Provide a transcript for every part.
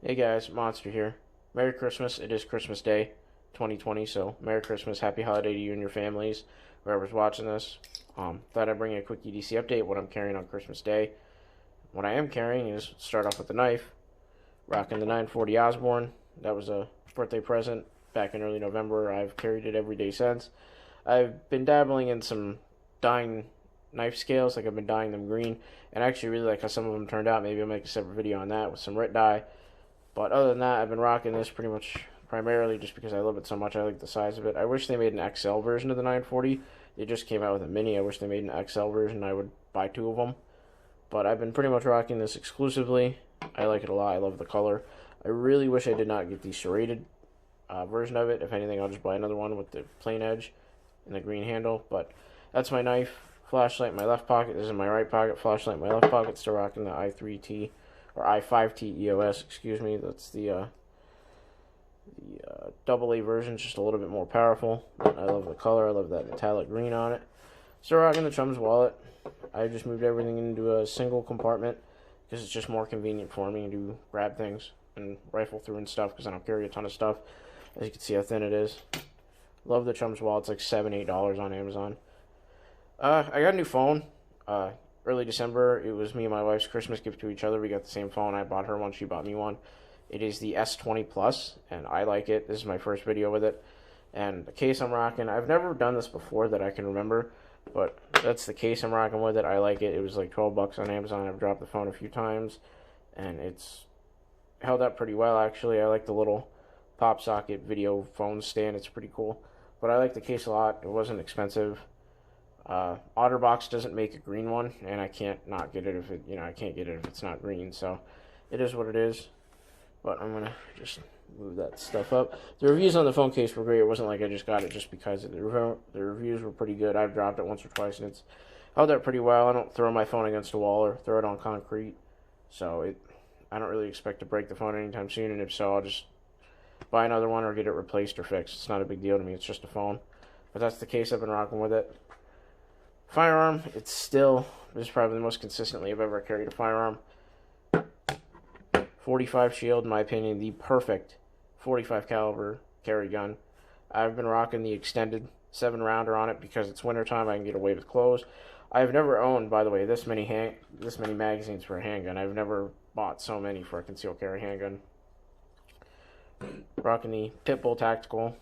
Hey guys, Monster here. Merry Christmas. It is Christmas Day 2020, so Merry Christmas, Happy Holiday to you and your families, whoever's watching this. Thought I'd bring you a quick EDC update, what I'm carrying on Christmas Day. What I am carrying is, start off with the knife, rocking the 940 Osborne. That was a birthday present back in early November. I've carried it every day since. I've been dabbling in some dyeing knife scales, like I've been dyeing them green, and I actually really like how some of them turned out. Maybe I'll make a separate video on that with some RIT dye. But other than that, I've been rocking this pretty much primarily just because I love it so much. I like the size of it. I wish they made an XL version of the 940. They just came out with a mini. I wish they made an XL version. I would buy two of them. But I've been pretty much rocking this exclusively. I like it a lot. I love the color. I really wish I did not get the serrated version of it. If anything, I'll just buy another one with the plain edge and the green handle. But that's my knife. Flashlight in my left pocket. This is in my right pocket. Flashlight in my left pocket. Still rocking the i3T. Or i5T EOS, excuse me. That's the AA version, just a little bit more powerful. I love the color. I love that metallic green on it. Still rocking the Chums wallet. I just moved everything into a single compartment because it's just more convenient for me to grab things and rifle through and stuff because I don't carry a ton of stuff. As you can see how thin it is. Love the Chums wallet. It's like $7, $8 on Amazon. I got a new phone. Early December, it was me and my wife's Christmas gift to each other. We got the same phone. I bought her one. She bought me one. It is the S20 Plus, and I like it. This is my first video with it. And the case I'm rocking, I've never done this before that I can remember, but that's the case I'm rocking with it. I like it. It was like 12 bucks on Amazon. I've dropped the phone a few times, and it's held up pretty well, actually. I like the little pop socket video phone stand. It's pretty cool. But I like the case a lot. It wasn't expensive. Otterbox doesn't make a green one, and I can't not get it if it, I can't get it if it's not green, so it is what it is. But I'm gonna just move that stuff up. The reviews on the phone case were great. It wasn't like I just got it just because the reviews were pretty good. I've dropped it once or twice, and it's held up pretty well. I don't throw my phone against a wall or throw it on concrete, so I don't really expect to break the phone anytime soon, and if so, I'll just buy another one or get it replaced or fixed. It's not a big deal to me. It's just a phone. But that's the case. I've been rocking with it. Firearm, this is probably the most consistently I've ever carried a firearm. 45 Shield, in my opinion, the perfect 45 caliber carry gun. I've been rocking the extended 7-rounder on it because it's wintertime. I can get away with clothes. I've never owned, by the way, this many magazines for a handgun. I've never bought so many for a concealed carry handgun. Rocking the Pitbull Tactical.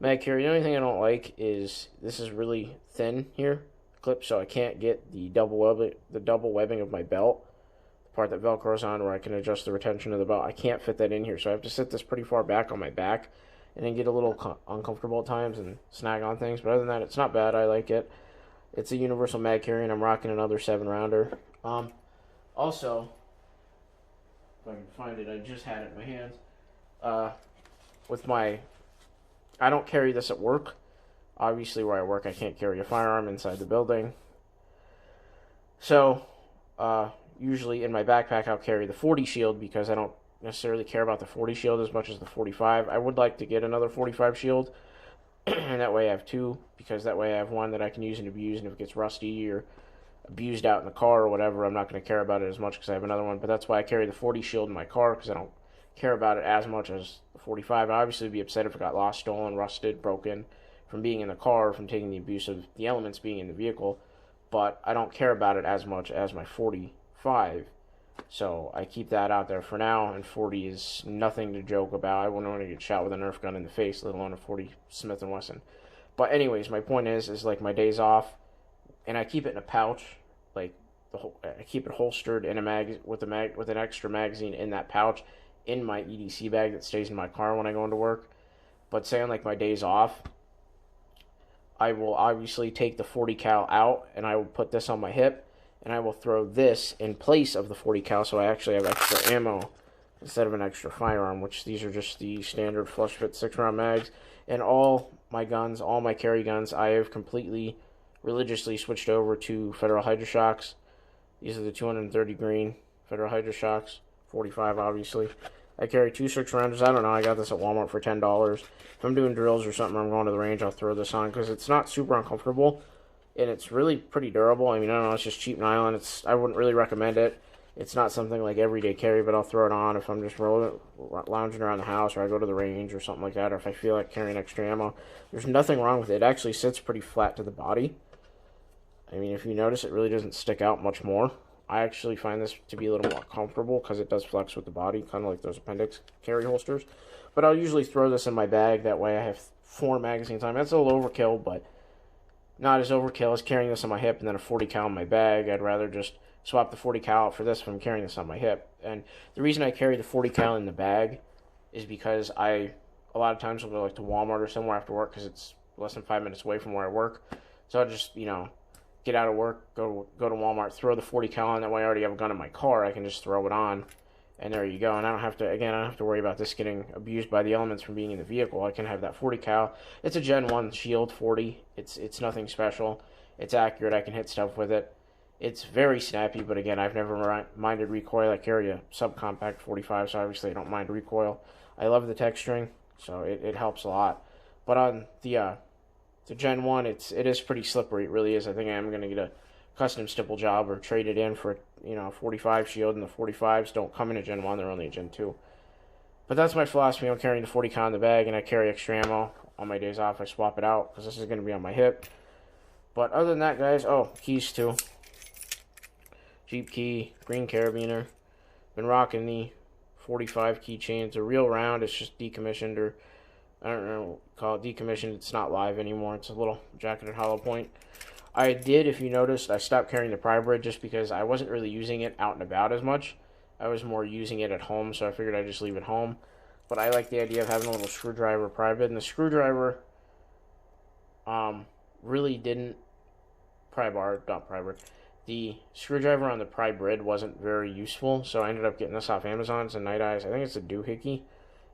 Mag carry. The only thing I don't like is this is really thin here, clip, so I can't get the double webbing of my belt, the part that velcros on where I can adjust the retention of the belt. I can't fit that in here, so I have to sit this pretty far back on my back and then get a little uncomfortable at times and snag on things. But other than that, it's not bad. I like it. It's a universal mag carry, and I'm rocking another 7-rounder. Also, if I can find it, I just had it in my hands. I don't carry this at work. Obviously, where I work, I can't carry a firearm inside the building. So, usually in my backpack, I'll carry the 40 Shield because I don't necessarily care about the 40 Shield as much as the 45. I would like to get another 45 Shield, and that way I have two, because that way I have one that I can use and abuse, and if it gets rusty or abused out in the car or whatever, I'm not going to care about it as much because I have another one. But that's why I carry the 40 Shield in my car, because I don't care about it as much as the 45. I'd obviously be upset if it got lost, stolen, rusted, broken from being in the car, from taking the abuse of the elements being in the vehicle, but I don't care about it as much as my 45, so I keep that out there for now, and 40 is nothing to joke about. I wouldn't want to get shot with a Nerf gun in the face, let alone a 40 Smith & Wesson. But anyways, my point is like my days off, and I keep it in a pouch, like I keep it holstered in a with an extra magazine in that pouch, in my EDC bag that stays in my car when I go into work. But say on like my days off, I will obviously take the 40 cal out and I will put this on my hip and I will throw this in place of the 40 cal, so I actually have extra ammo instead of an extra firearm, which these are just the standard flush fit 6-round mags. And all my guns, all my carry guns, I have completely religiously switched over to Federal HydroShocks. These are the 230 green Federal HydroShocks. 45 obviously. I carry 2 6-rounders. I don't know, I got this at Walmart for $10. If I'm doing drills or something, I'm going to the range, I'll throw this on because it's not super uncomfortable and it's really pretty durable. I mean, I don't know, it's just cheap nylon. I wouldn't really recommend it. It's not something like everyday carry, but I'll throw it on if I'm just lounging around the house, or I go to the range or something like that, or if I feel like carrying extra ammo. There's nothing wrong with it. It actually sits pretty flat to the body. I mean, if you notice, it really doesn't stick out much more. I actually find this to be a little more comfortable because it does flex with the body, kind of like those appendix carry holsters. But I'll usually throw this in my bag. That way I have 4 magazines on. That's a little overkill, but not as overkill as carrying this on my hip and then a 40 cal in my bag. I'd rather just swap the 40 cal out for this if I'm carrying this on my hip. And the reason I carry the 40 cal in the bag is because a lot of times will go like to Walmart or somewhere after work because it's less than 5 minutes away from where I work. So I'll just, get out of work, go to Walmart, throw the 40 cal on. That way I already have a gun in my car. I can just throw it on, and there you go. And I don't have to worry about this getting abused by the elements from being in the vehicle. I can have that 40 cal. It's a Gen 1 Shield 40. It's nothing special. It's accurate. I can hit stuff with it. It's very snappy, but again, I've never minded recoil. I carry a subcompact 45, so obviously I don't mind recoil. I love the texturing, so it helps a lot. But on the Gen 1, it is pretty slippery. It really is. I think I am going to get a custom stipple job or trade it in for a 45 shield, and the 45s don't come in a Gen 1. They're only a Gen 2. But that's my philosophy. I'm carrying the 40 cal in the bag, and I carry extra ammo. On my days off, I swap it out because this is going to be on my hip. But other than that, guys, keys too. Jeep key, green carabiner. Been rocking the 45 keychain. It's a real round. It's just decommissioned, or I don't know, call it decommissioned. It's not live anymore. It's a little jacketed hollow point. I did, if you noticed, I stopped carrying the pry bar just because I wasn't really using it out and about as much. I was more using it at home, so I figured I'd just leave it home. But I like the idea of having a little screwdriver pry bit, and the screwdriver really didn't the screwdriver on the pry brid wasn't very useful, so I ended up getting this off Amazon. It's a Night Eyes. I think it's a doohickey.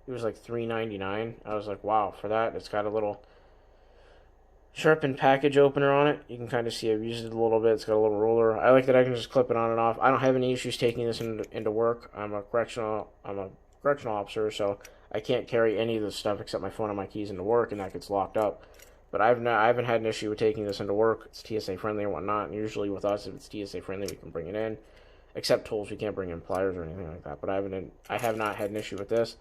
It was like $3.99. I was like, wow, for that. It's got a little sharpened package opener on it. You can kind of see I've used it a little bit. It's got a little roller. I like that I can just clip it on and off. I don't have any issues taking this into work. I'm a correctional officer, so I can't carry any of this stuff except my phone and my keys into work, and that gets locked up. But I haven't had an issue with taking this into work. It's TSA friendly and whatnot. And usually with us, if it's TSA friendly, we can bring it in. Except tools, we can't bring in pliers or anything like that. But I have not had an issue with this.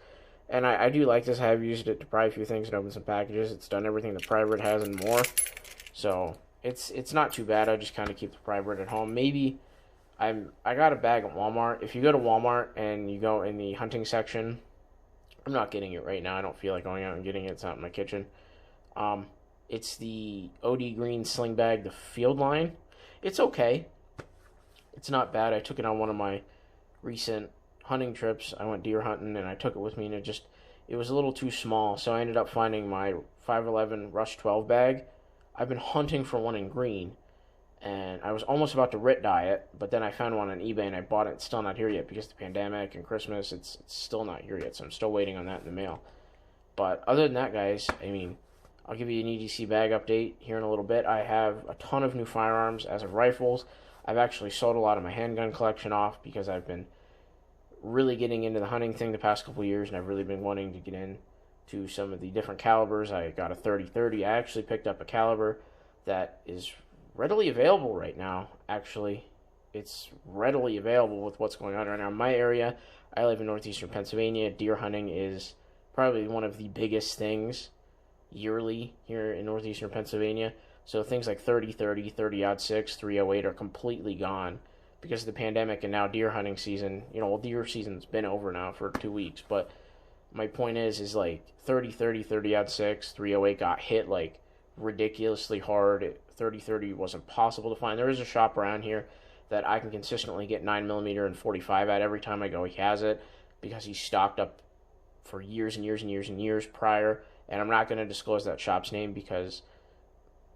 And I do like this. I have used it to pry a few things and open some packages. It's done everything the pry brid has and more. So it's not too bad. I just kind of keep the pry brid at home. Maybe I got a bag at Walmart. If you go to Walmart and you go in the hunting section, I'm not getting it right now. I don't feel like going out and getting it. It's not in my kitchen. It's the OD Green Sling Bag, the Field Line. It's okay. It's not bad. I took it on one of my recent hunting trips. I went deer hunting, and I took it with me, and it was a little too small, so I ended up finding my 511 Rush 12 bag. I've been hunting for one in green, and I was almost about to RIT dye it, but then I found one on eBay, and I bought it. It's still not here yet because of the pandemic and Christmas. It's still not here yet, so I'm still waiting on that in the mail. But other than that, guys, I mean, I'll give you an EDC bag update here in a little bit. I have a ton of new firearms as of rifles. I've actually sold a lot of my handgun collection off because I've been really getting into the hunting thing the past couple of years, and I've really been wanting to get into some of the different calibers. I got a 30-30. I actually picked up a caliber that is readily available right now. Actually, it's readily available with what's going on right now in my area. I live in northeastern Pennsylvania. Deer hunting is probably one of the biggest things yearly here in northeastern Pennsylvania. So things like 30-30, 30-06, 308 are completely gone because of the pandemic, and now deer hunting season, deer season's been over now for 2 weeks, but my point is like 30-30, 30-06, 308 got hit like ridiculously hard. 30-30 was impossible to find. There is a shop around here that I can consistently get 9mm and 45 at every time I go. He has it because he's stocked up for years and years and years and years prior, and I'm not going to disclose that shop's name because,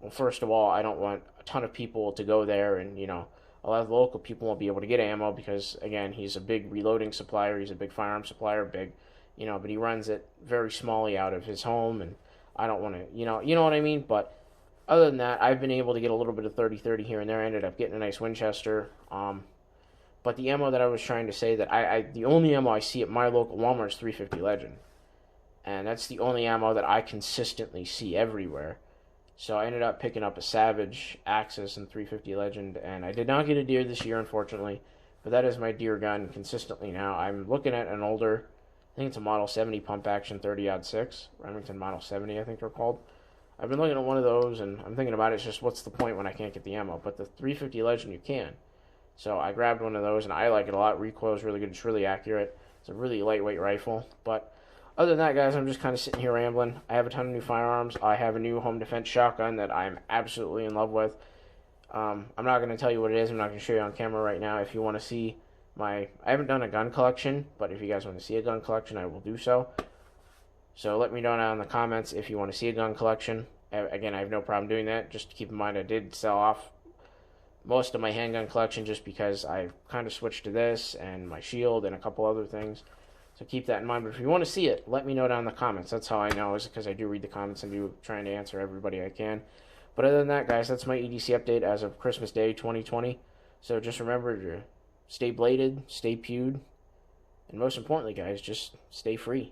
well, first of all, I don't want a ton of people to go there, and a lot of the local people won't be able to get ammo because, again, he's a big reloading supplier, he's a big firearm supplier, but he runs it very smallly out of his home, and I don't want to, you know what I mean? But other than that, I've been able to get a little bit of 30-30 here and there. I ended up getting a nice Winchester. But the ammo that I was trying to say that the only ammo I see at my local Walmart is 350 Legend. And that's the only ammo that I consistently see everywhere. So I ended up picking up a Savage Axis and 350 Legend, and I did not get a deer this year, unfortunately, But that is my deer gun consistently now. I'm looking at an older, I think it's a Model 70 pump action 30-06, Remington Model 70, I think they're called. I've been looking at one of those, and I'm thinking about it. It's just, what's the point when I can't get the ammo? But the 350 Legend, you can. So I grabbed one of those, and I like it a lot. Recoil is really good. It's really accurate. It's a really lightweight rifle. But other than that, guys, I'm just kind of sitting here rambling. I have a ton of new firearms. I have a new home defense shotgun that I'm absolutely in love with. I'm not going to tell you what it is. I'm not going to show you on camera right now. If you want to see I haven't done a gun collection, but if you guys want to see a gun collection, I will do so. So let me know down in the comments if you want to see a gun collection. Again, I have no problem doing that. Just keep in mind, I did sell off most of my handgun collection just because I kind of switched to this and my shield and a couple other things. So keep that in mind. But if you want to see it, let me know down in the comments. That's how I know, is because I do read the comments and do trying to answer everybody I can. But other than that, guys, that's my EDC update as of Christmas Day 2020. So just remember to stay bladed, stay pewed, and most importantly, guys, just stay free.